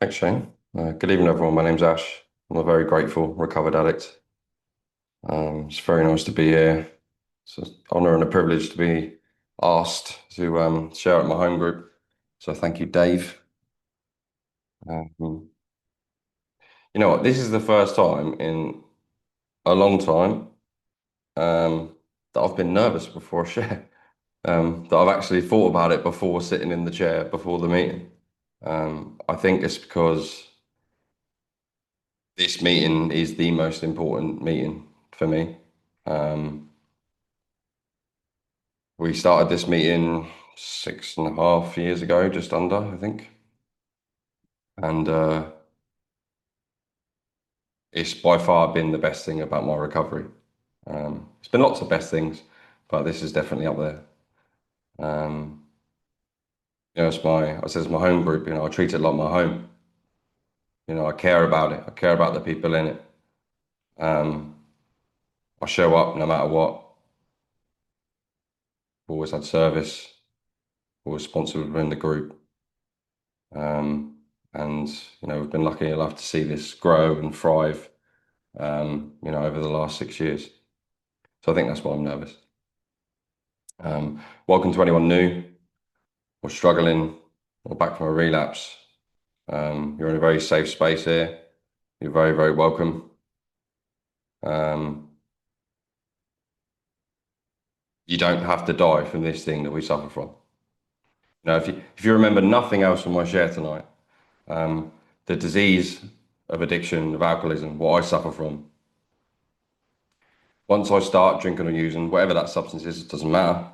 Thanks, Shane. Good evening, everyone. My name's Ash. I'm a very grateful recovered addict. It's very nice to be here. It's an honor and a privilege to be asked to share at my home group. So thank you, Dave. You know what? This is the first time in a long time that I've been nervous before a share. That I've actually thought about it before sitting in the chair before the meeting. I think it's because this meeting is the most important meeting for me. Um, we started this meeting 6.5 years ago, just under, I think. And it's by far been the best thing about my recovery. It's been lots of best things, but this is definitely up there. Um, I said it's my home group, I treat it like my home. I care about it. I care about the people in it. Um, I show up no matter what. Always had service, always responsible within the group. Um, and we've been lucky enough to see this grow and thrive, over the last 6 years. So I think that's why I'm nervous. Welcome to anyone new or struggling or back from a relapse. You're in a very safe space here. You're very, very welcome. You don't have to die from this thing that we suffer from. If you remember nothing else from my share tonight, the disease of addiction, of alcoholism, what I suffer from. Once I start drinking or using whatever that substance is, it doesn't matter.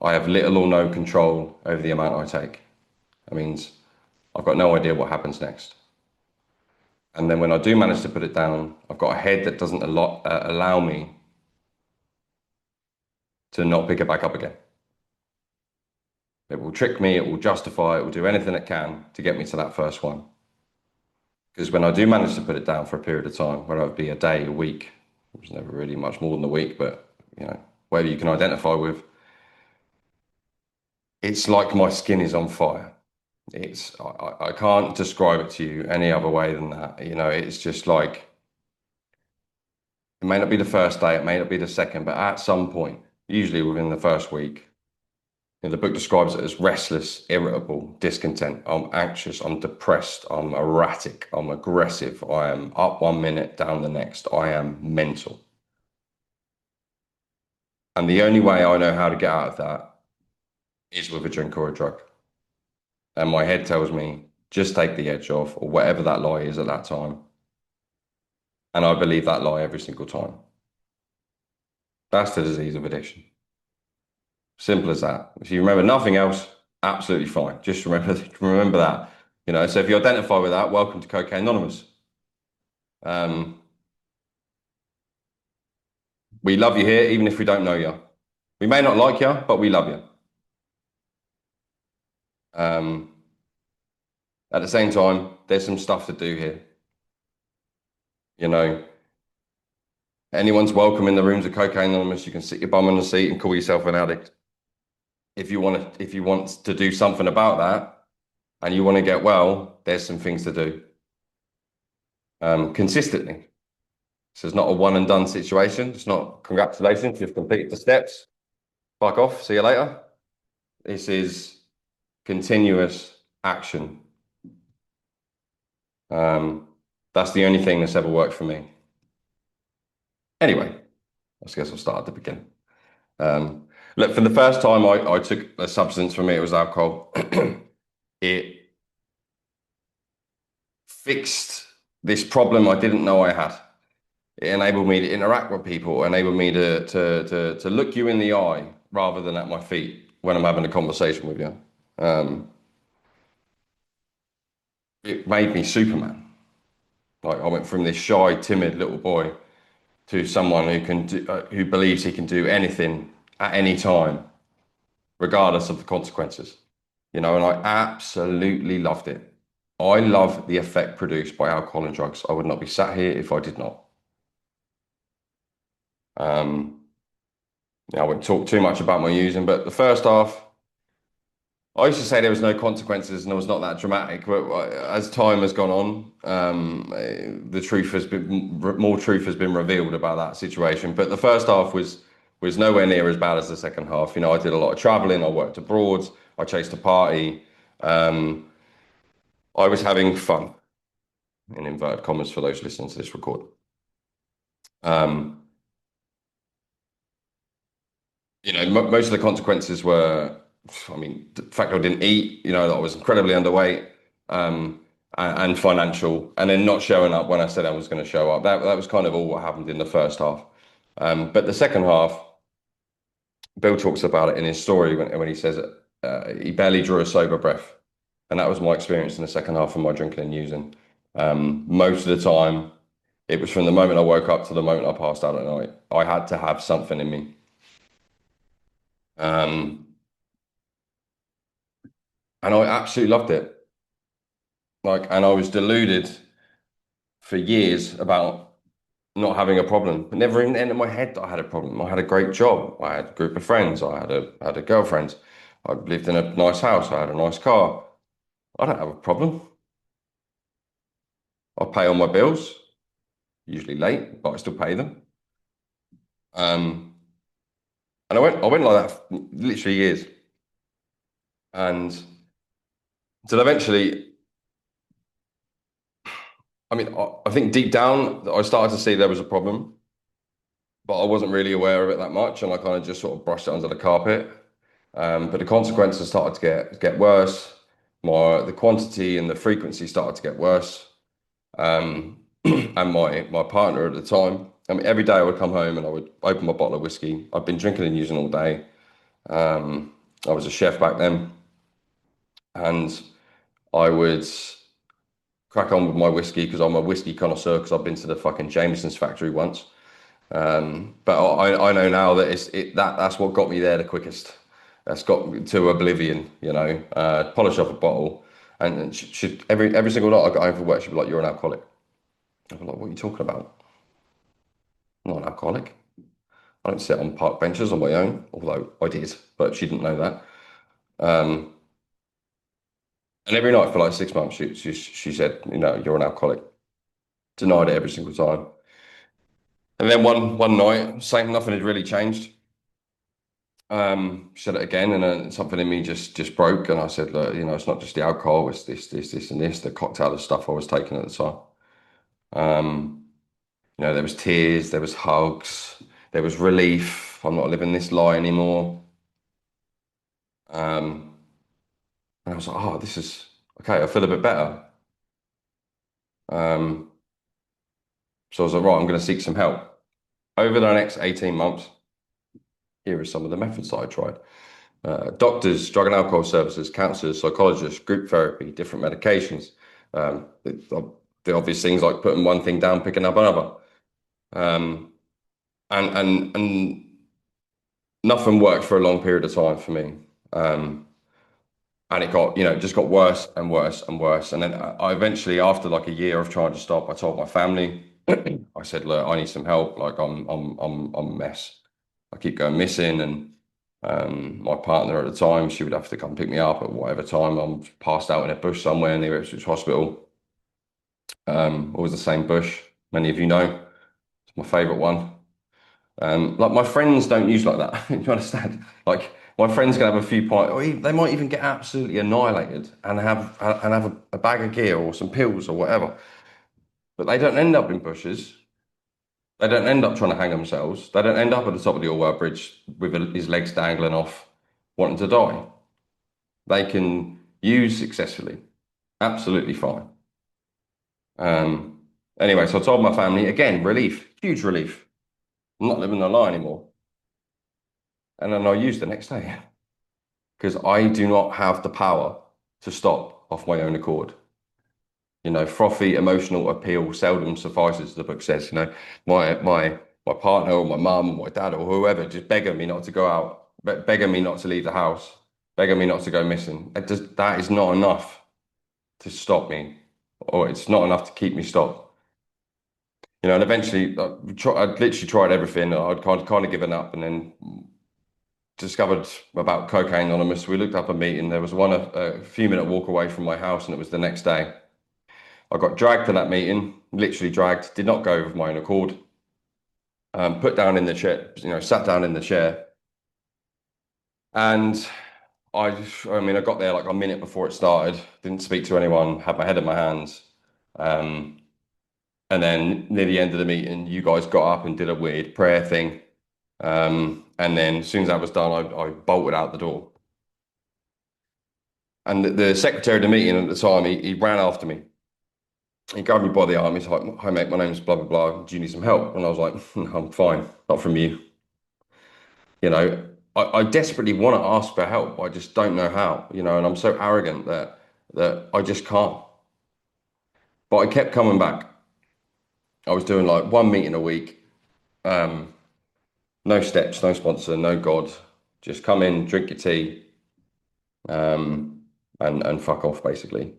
I have little or no control over the amount I take. That means I've got no idea what happens next. And then when I do manage to put it down, I've got a head that doesn't allow me to not pick it back up again. It will trick me, it will justify, it will do anything it can to get me to that first one. Because when I do manage to put it down for a period of time, whether it be a day, a week, it was never really much more than a week, but whatever you can identify with, it's like my skin is on fire. I can't describe it to you any other way than that. It's just like it may not be the first day, it may not be the second, but at some point, usually within the first week, the book describes it as restless, irritable, discontent. I'm anxious, I'm depressed, I'm erratic, I'm aggressive, I am up 1 minute, down the next, I am mental. And the only way I know how to get out of that is with a drink or a drug. And my head tells me, just take the edge off, or whatever that lie is at that time. And I believe that lie every single time. That's the disease of addiction. Simple as that. If you remember nothing else, absolutely fine. Just remember that. So if you identify with that, welcome to Cocaine Anonymous. We love you here, even if we don't know you. We may not like you, but we love you. At the same time, there's some stuff to do here. Anyone's welcome in the rooms of Cocaine Anonymous. You can sit your bum on the seat and call yourself an addict. If you want to do something about that and you want to get well, there's some things to do. Consistently. This is not a one and done situation. It's not congratulations, you've completed the steps. Fuck off, see you later. This is continuous action. That's the only thing that's ever worked for me. Anyway, I guess I'll start at the beginning. Look, for the first time I took a substance, for me it was alcohol. It fixed this problem I didn't know I had. It enabled me to interact with people, enabled me to look you in the eye rather than at my feet when I'm having a conversation with you. It made me Superman. Like I went from this shy, timid little boy to someone who believes he can do anything at any time, regardless of the consequences. And I absolutely loved it. I love the effect produced by alcohol and drugs. I would not be sat here if I did not. I won't talk too much about my using, but the first half, I used to say there was no consequences and it was not that dramatic, but as time has gone on, the truth has been more truth has been revealed about that situation. But the first half was nowhere near as bad as the second half. You know, I did a lot of traveling, I worked abroad, I chased a party. Um, I was having fun, in inverted commas, for those listening to this record. Um, most of the consequences were, I mean, the fact I didn't eat, that I was incredibly underweight, and financial, and then not showing up when I said I was going to show up. That was kind of all what happened in the first half. But the second half, Bill talks about it in his story when he says he barely drew a sober breath, and that was my experience in the second half of my drinking and using. Most of the time, it was from the moment I woke up to the moment I passed out at night. I had to have something in me. Um, and I absolutely loved it. And I was deluded for years about not having a problem. It never even entered my head that I had a problem. I had a great job. I had a group of friends. I had a girlfriend. I lived in a nice house. I had a nice car. I don't have a problem. I pay all my bills, usually late, but I still pay them. Um, and I went like that for literally years. And until eventually, I mean, I think deep down, I started to see there was a problem, but I wasn't really aware of it that much, and I kind of just sort of brushed it under the carpet. But the consequences started to get worse. The quantity and the frequency started to get worse. And my partner at the time, I mean, every day I would come home and I would open my bottle of whiskey. I'd been drinking and using all day. I was a chef back then, and I would crack on with my whiskey because I'm a whiskey connoisseur because I've been to the fucking Jameson's factory once. But I know now that that's what got me there the quickest. That's got me to oblivion, polish off a bottle. And every single night I got home from work, she'd be like, "You're an alcoholic." I'd be like, "What are you talking about? I'm not an alcoholic. I don't sit on park benches on my own," although I did, but she didn't know that. Um, and every night for like 6 months, she said, "You're an alcoholic." Denied it every single time. And then one night, same, nothing had really changed. Said it again, and then something in me just broke, and I said, "Look, it's not just the alcohol; it's this, and this, the cocktail of stuff I was taking at the time." Um, there was tears, there was hugs, there was relief. I'm not living this lie anymore. Um, and I was like, "Oh, this is okay. I feel a bit better." Um, so I was like, "Right, I'm going to seek some help." Over the next 18 months, here are some of the methods that I tried. Doctors, drug and alcohol services, counselors, psychologists, group therapy, different medications. The obvious things like putting one thing down, picking up another. Um, and nothing worked for a long period of time for me. And it just got worse and worse and worse. And then I eventually, after like a year of trying to stop, I told my family. I said, "Look, I need some help. Like I'm a mess. I keep going missing." And my partner at the time, she would have to come pick me up at whatever time. I'm passed out in a bush somewhere near Ipswich Hospital. Always the same bush. Many of you know. It's my favourite one. Like my friends don't use like that. You understand? Like my friends can have a few pints, or they might even get absolutely annihilated and have a bag of gear or some pills or whatever. But they don't end up in bushes. They don't end up trying to hang themselves. They don't end up at the top of the Orwell Bridge with his legs dangling off, wanting to die. They can use successfully, absolutely fine. Um, anyway, so I told my family again, relief, huge relief. I'm not living a lie anymore. And then I used the next day because I do not have the power to stop off my own accord. Frothy emotional appeal seldom suffices, the book says. My partner or my mum or my dad or whoever just begging me not to go out, begging me not to leave the house, begging me not to go missing. That is not enough to stop me, or it's not enough to keep me stopped. And eventually, I'd literally tried everything. I'd kind of given up, and then discovered about Cocaine Anonymous. We looked up a meeting. There was one a few minute walk away from my house, and it was the next day. I got dragged to that meeting, literally dragged, did not go of my own accord. Put down in the chair, sat down in the chair, and I mean, I got there like a minute before it started. Didn't speak to anyone. Had my head in my hands. Um, and then near the end of the meeting, you guys got up and did a weird prayer thing. And then as soon as that was done, I bolted out the door. And the secretary of the meeting at the time, he ran after me. He grabbed me by the arm. He's like, "Hi mate, my name's blah blah blah. Do you need some help?" And I was like, "I'm fine, not from you." I desperately want to ask for help. I just don't know how, and I'm so arrogant that I just can't. But I kept coming back. I was doing like one meeting a week. Um, no steps, no sponsor, no God. Just come in, drink your tea, um, and fuck off, basically.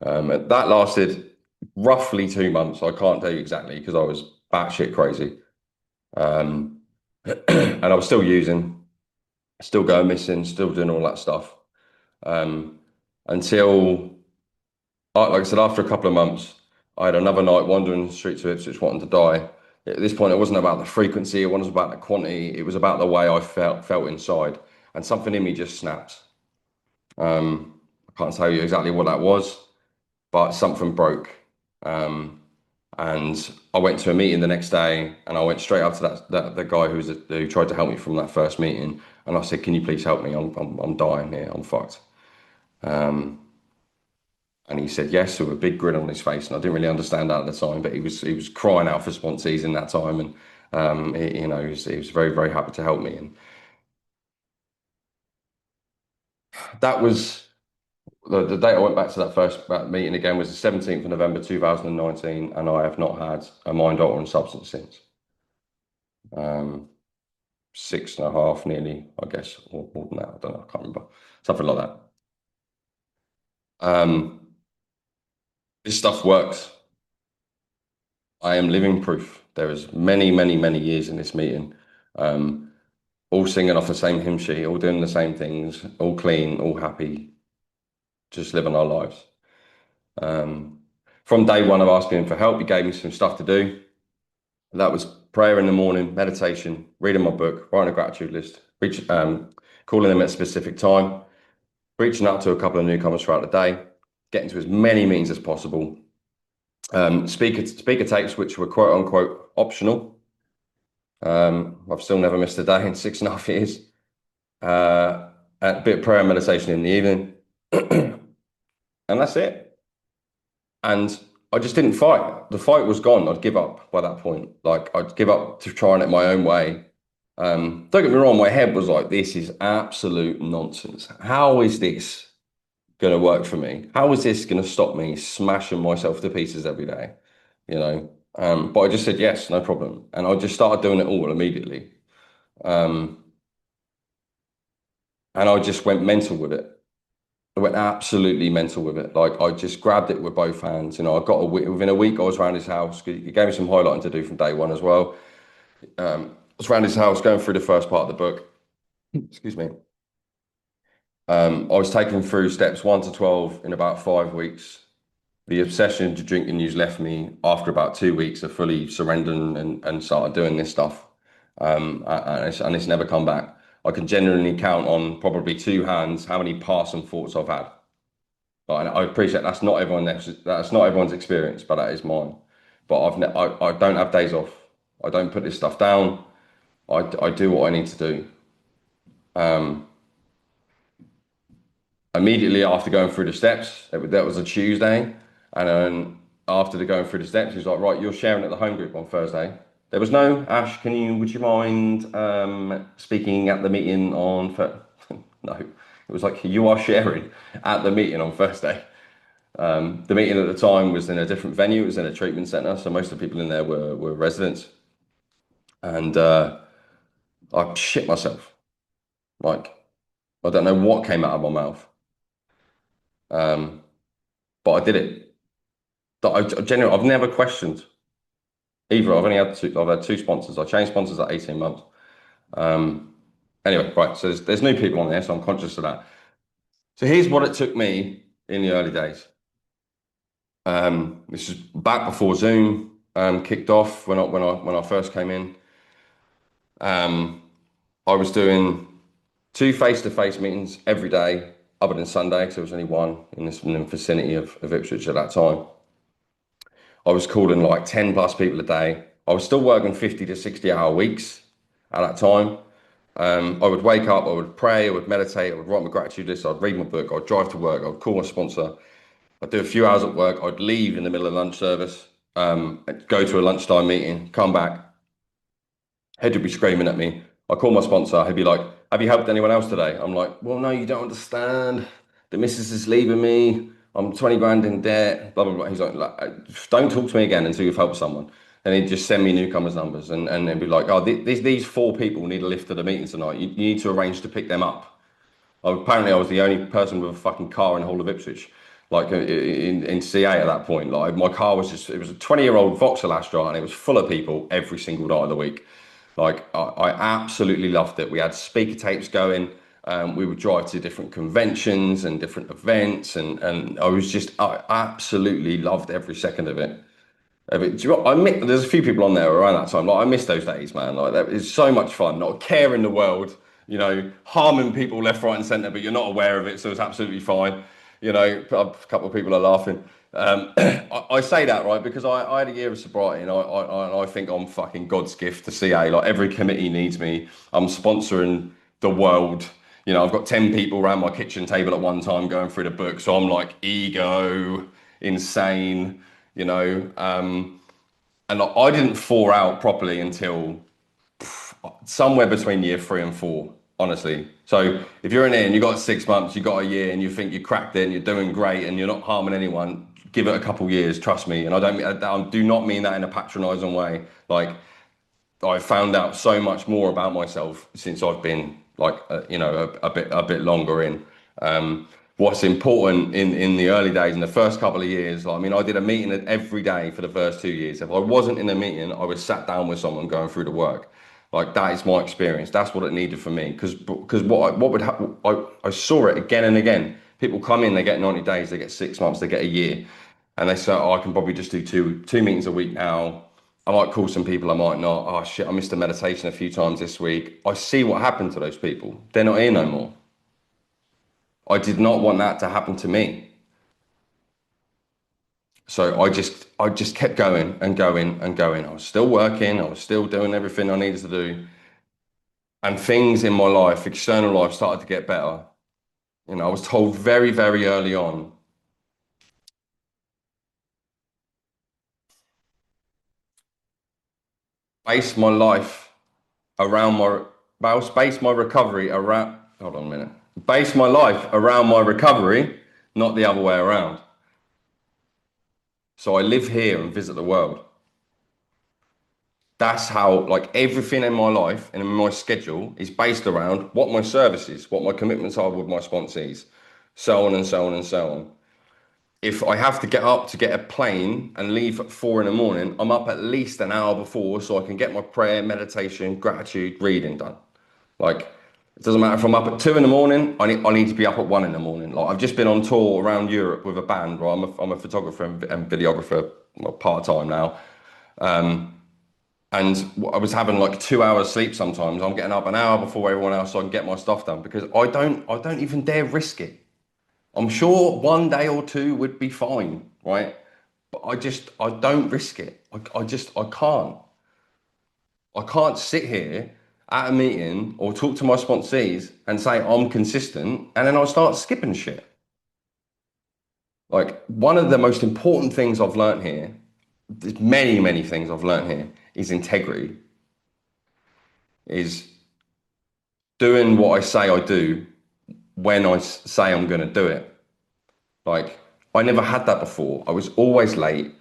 That lasted roughly 2 months. I can't tell you exactly because I was batshit crazy. Um, and I was still using, still going missing, still doing all that stuff. Um, until, like I said, after a couple of months, I had another night wandering the streets of Ipswich wanting to die. At this point, it wasn't about the frequency, it wasn't about the quantity, it was about the way I felt inside. And something in me just snapped. I can't tell you exactly what that was, but something broke. Um, and I went to a meeting the next day, and I went straight up to that the guy who tried to help me from that first meeting, and I said, "Can you please help me? I'm dying here. I'm fucked." And he said yes with a big grin on his face, and I didn't really understand that at the time, but he was crying out for sponsees in that time, and he was very very happy to help me, and that was the date I went back to that meeting again was the 17th of November 2019, and I have not had a mind altering substance since. Um, 6.5 nearly, I guess, or more than that. I don't know. I can't remember. Something like that. Um, this stuff works. I am living proof. There is many, many, many years in this meeting, um, all singing off the same hymn sheet, all doing the same things, all clean, all happy, just living our lives. Um, from day one of asking him for help, he gave me some stuff to do. That was prayer in the morning, meditation, reading my book, writing a gratitude list, calling them at a specific time, reaching out to a couple of newcomers throughout the day, getting to as many meetings as possible. Speaker tapes, which were quote unquote optional. I've still never missed a day in 6.5 years. A bit of prayer and meditation in the evening, and that's it. And I just didn't fight. The fight was gone. I'd give up by that point. Like I'd give up to trying it my own way. Don't get me wrong, my head was like, this is absolute nonsense. How is this going to work for me? How is this going to stop me smashing myself to pieces every day? But I just said yes, no problem. And I just started doing it all immediately. Um, and I just went mental with it. I went absolutely mental with it. Like I just grabbed it with both hands. I got within a week I was around his house. He gave me some highlighting to do from day one as well. I was around his house going through the first part of the book. Excuse me. I was taken through steps 1 to 12 in about 5 weeks. The obsession to drink and use left me after about 2 weeks of fully surrendering and started doing this stuff. And it's never come back. I can genuinely count on probably two hands how many passing thoughts I've had. And I appreciate that's not everyone's experience, but that is mine. But I don't have days off. I don't put this stuff down. I do what I need to do. Um, Immediately after going through the steps, that was a Tuesday, and then after going through the steps, he was like, "Right, you're sharing at the home group on Thursday." There was no, "Ash, would you mind speaking at the meeting on No, it was like, "You are sharing at the meeting on Thursday." The meeting at the time was in a different venue. It was in a treatment centre, so most of the people in there were residents, and I shit myself. Like I don't know what came out of my mouth, um, but I did it. That I genuinely, I've never questioned either. I've had two sponsors. I changed sponsors at 18 months. Anyway, right. So there's new people on there, so I'm conscious of that. So here's what it took me in the early days. This is back before Zoom kicked off when I first came in. Um, I was doing two face-to-face meetings every day, other than Sunday, because there was only one in the vicinity of Ipswich at that time. I was calling like 10 plus people a day. I was still working 50 to 60 hour weeks at that time. I would wake up, I would pray, I would meditate, I would write my gratitude list, I'd read my book, I'd drive to work, I'd call my sponsor, I'd do a few hours at work, I'd leave in the middle of lunch service, go to a lunchtime meeting, come back, head would be screaming at me. I call my sponsor. He'd be like, "Have you helped anyone else today?" I'm like, "Well, no, you don't understand. The missus is leaving me. I'm 20 grand in debt." Blah blah blah. He's like, "Don't talk to me again until you've helped someone." And he'd just send me newcomers' numbers, and they'd be like, "Oh, these four people need a lift to the meeting tonight. You need to arrange to pick them up." Apparently, I was the only person with a fucking car in the whole of Ipswich, like in CA at that point. Like my car was just, it was a 20-year-old Vauxhall Astra, and it was full of people every single night of the week. Like I absolutely loved it. We had speaker tapes going. We would drive to different conventions and different events, and I absolutely loved every second of it. Do you know, there's a few people on there around that time. Like I miss those days, man. Like that is so much fun. Not a care in the world. Harming people left, right, and centre, but you're not aware of it, so it's absolutely fine. A couple of people are laughing. I say that right because I had a year of sobriety, and I think I'm fucking God's gift to CA. Like every committee needs me. I'm sponsoring the world. I've got 10 people around my kitchen table at one time going through the book, so I'm like ego, insane you know. And I didn't fall out properly until somewhere between year three and four, honestly. So if you're in here and you got 6 months, you got a year, and you think you cracked it, and you're doing great, and you're not harming anyone, give it a couple years. Trust me. And I do not mean that in a patronising way. Like I found out so much more about myself since I've been like a bit longer in. What's important in the early days, in the first couple of years, like, I mean, I did a meeting every day for the first 2 years. If I wasn't in a meeting, I was sat down with someone going through the work. Like that is my experience. That's what it needed for me. Because what would happen, I saw it again and again. People come in, they get 90 days, they get 6 months, they get a year, and they say, "Oh, I can probably just do two meetings a week now. I might call some people, I might not. Oh shit, I missed a meditation a few times this week." I see what happened to those people. They're not here no more. I did not want that to happen to me. So I just kept going and going and going. I was still working, I was still doing everything I needed to do. And things in my life, external life, started to get better. I was told very, very early on, base my life around base my recovery around, hold on a minute, base my life around my recovery, not the other way around. So I live here and visit the world. That's how, like, everything in my life and in my schedule is based around what my service is, what my commitments are with my sponsees, so on and so on and so on. If I have to get up to get a plane and leave at 4 in the morning, I'm up at least an hour before so I can get my prayer, meditation, gratitude, reading done. Like, it doesn't matter if I'm up at 2 in the morning, I need to be up at 1 in the morning. Like, I've just been on tour around Europe with a band, right? I'm a photographer and videographer, well, part-time now. And I was having like 2 hours sleep sometimes. I'm getting up an hour before everyone else so I can get my stuff done because I don't even dare risk it. I'm sure one day or two would be fine, right? But I don't risk it. I can't. I can't sit here at a meeting or talk to my sponsees and say I'm consistent and then I'll start skipping shit. Like one of the most important things I've learned here, there's many, many things I've learned here, is integrity, is doing what I say I do when I say I'm going to do it. Like I never had that before. I was always late.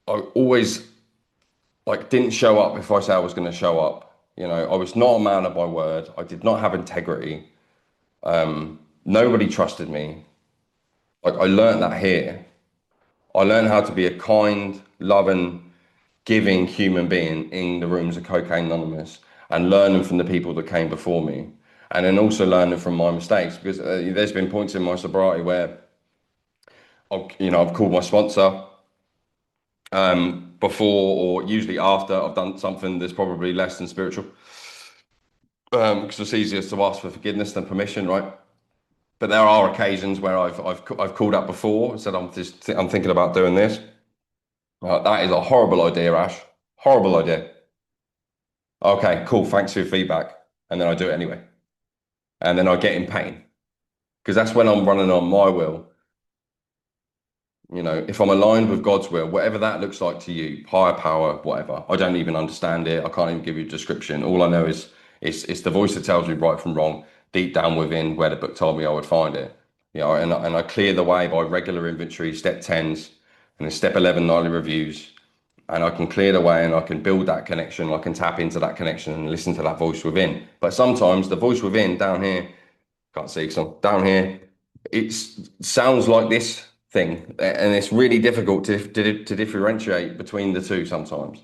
I always like didn't show up if I say I was going to show up. I was not a man of my word. I did not have integrity. Nobody trusted me. Like I learned that here. I learned how to be a kind, loving, giving human being in the rooms of Cocaine Anonymous. and learning from the people that came before me, and then also learning from my mistakes because there's been points in my sobriety where I've called my sponsor before or usually after I've done something that's probably less than spiritual, because it's easier to ask for forgiveness than permission, right? But there are occasions where I've called up before and said I'm thinking about doing this. That is a horrible idea, Ash. Horrible idea. Okay, cool. Thanks for your feedback. And then I do it anyway. And then I get in pain because that's when I'm running on my will. If I'm aligned with God's will, whatever that looks like to you, higher power, whatever. I don't even understand it. I can't even give you a description. All I know is it's the voice that tells me right from wrong, deep down within where the book told me I would find it. And I clear the way by regular inventory, step 10s, and then step 11 nightly reviews. And I can clear the way and I can build that connection. I can tap into that connection and listen to that voice within. But sometimes the voice within down here, can't see because I'm down here, it sounds like this thing. And it's really difficult to differentiate between the two sometimes.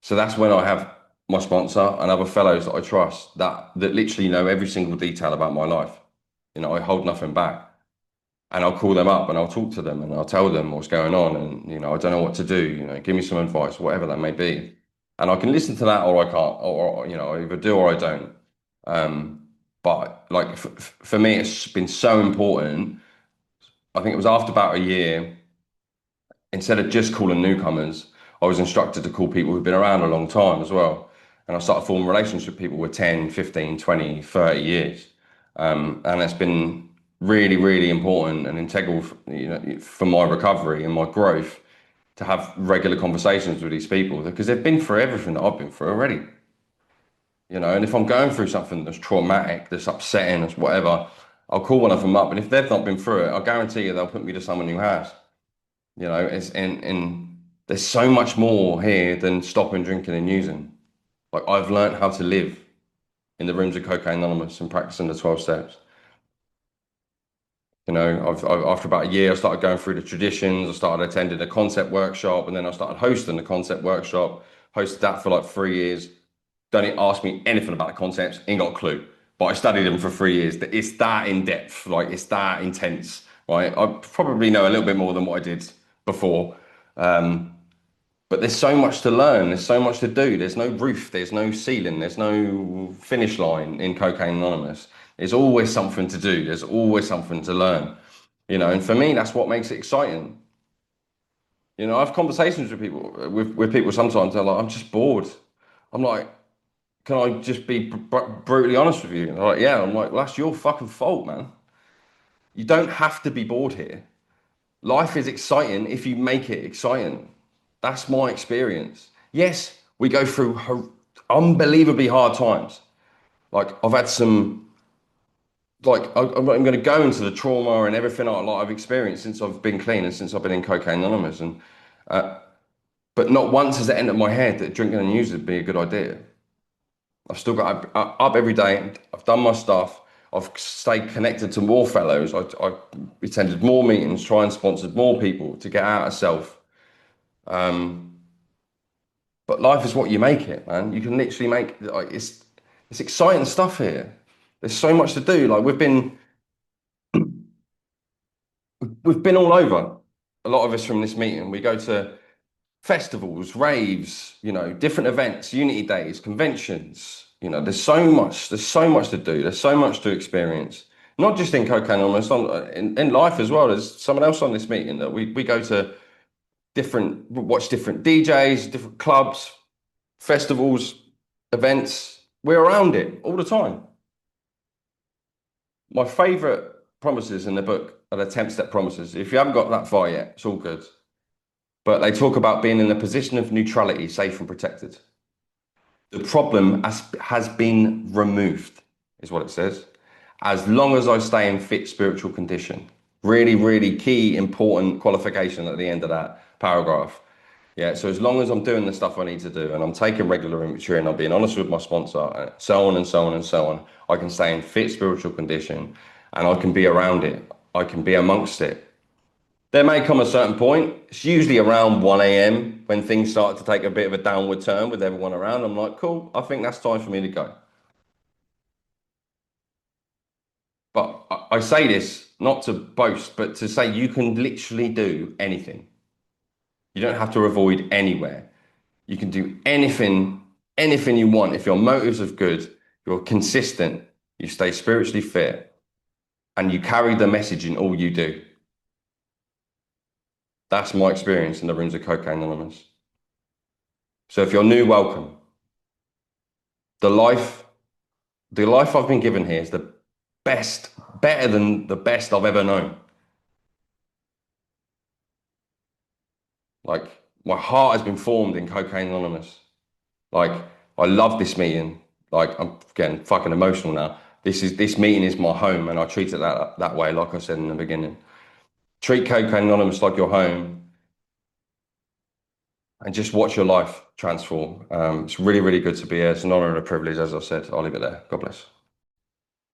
So that's when I have my sponsor and other fellows that I trust that literally know every single detail about my life. I hold nothing back. And I'll call them up and I'll talk to them and I'll tell them what's going on. And, I don't know what to do, give me some advice, whatever that may be. And I can listen to that or I can't, or I either do or I don't. But like for me, it's been so important. I think it was after about a year, instead of just calling newcomers, I was instructed to call people who've been around a long time as well. And I started forming relationships with people with 10, 15, 20, 30 years. And it's been really, really important and integral, for my recovery and my growth to have regular conversations with these people because they've been through everything that I've been through already. And if I'm going through something that's traumatic, that's upsetting, that's whatever, I'll call one of them up. And if they've not been through it, I guarantee you they'll put me to someone who has. It's and there's so much more here than stopping drinking and using. Like I've learned how to live in the rooms of Cocaine Anonymous and practicing the 12 steps. After about a year, I started going through the traditions. I started attending a concept workshop, and then I started hosting the concept workshop. Hosted that for like 3 years. Don't ask me anything about the concepts. Ain't got a clue. But I studied them for 3 years. It's that in depth, like it's that intense, right? I probably know a little bit more than what I did before. But there's so much to learn. There's so much to do. There's no roof. There's no ceiling. There's no finish line in Cocaine Anonymous. There's always something to do. There's always something to learn. And for me, that's what makes it exciting. I have conversations with people, with people sometimes. They're like, I'm just bored. I'm like, can I just be brutally honest with you? And they're like, yeah. I'm like, well, that's your fucking fault, man. You don't have to be bored here. Life is exciting if you make it exciting. That's my experience. Yes, we go through unbelievably hard times. Like I've had some, like I'm going to go into the trauma and everything I've experienced since I've been clean and since I've been in Cocaine Anonymous, and but not once has it entered my head that drinking and using would be a good idea. I've still got up every day. I've done my stuff. I've stayed connected to more fellows. I attended more meetings, try and sponsored more people to get out of self. But life is what you make it, man. You can literally make like it's exciting stuff here. There's so much to do. Like we've been all over. A lot of us from this meeting. We go to festivals, raves, different events, unity days, conventions. There's so much to do. There's so much to experience. Not just in Cocaine Anonymous, in life as well. There's someone else on this meeting that we go to watch different DJs, different clubs, festivals, events. We're around it all the time. My favorite promises in the book are the 10-step promises. If you haven't got that far yet, it's all good. But they talk about being in a position of neutrality, safe and protected. The problem has been removed, is what it says. As long as I stay in fit spiritual condition. Really, really key, important qualification at the end of that paragraph. Yeah, so as long as I'm doing the stuff I need to do and I'm taking regular inventory and I'm being honest with my sponsor, and so on and so on and so on, I can stay in fit spiritual condition and I can be around it. I can be amongst it. There may come a certain point. It's usually around 1 a.m. when things start to take a bit of a downward turn with everyone around. I'm like, cool, I think that's time for me to go. But I say this not to boast, but to say you can literally do anything. You don't have to avoid anywhere. You can do anything, anything you want. If your motives are good, you're consistent, you stay spiritually fit, and you carry the message in all you do. That's my experience in the rooms of Cocaine Anonymous. So if you're new, welcome. The life, the life I've been given here is the best, better than the best I've ever known. Like my heart has been formed in Cocaine Anonymous. Like I love this meeting. Like I'm getting fucking emotional now. This meeting is my home, and I treat it that way. Like I said in the beginning, treat Cocaine Anonymous like your home, and just watch your life transform. It's really, really good to be here. It's an honor and a privilege, as I said. I'll leave it there. God bless.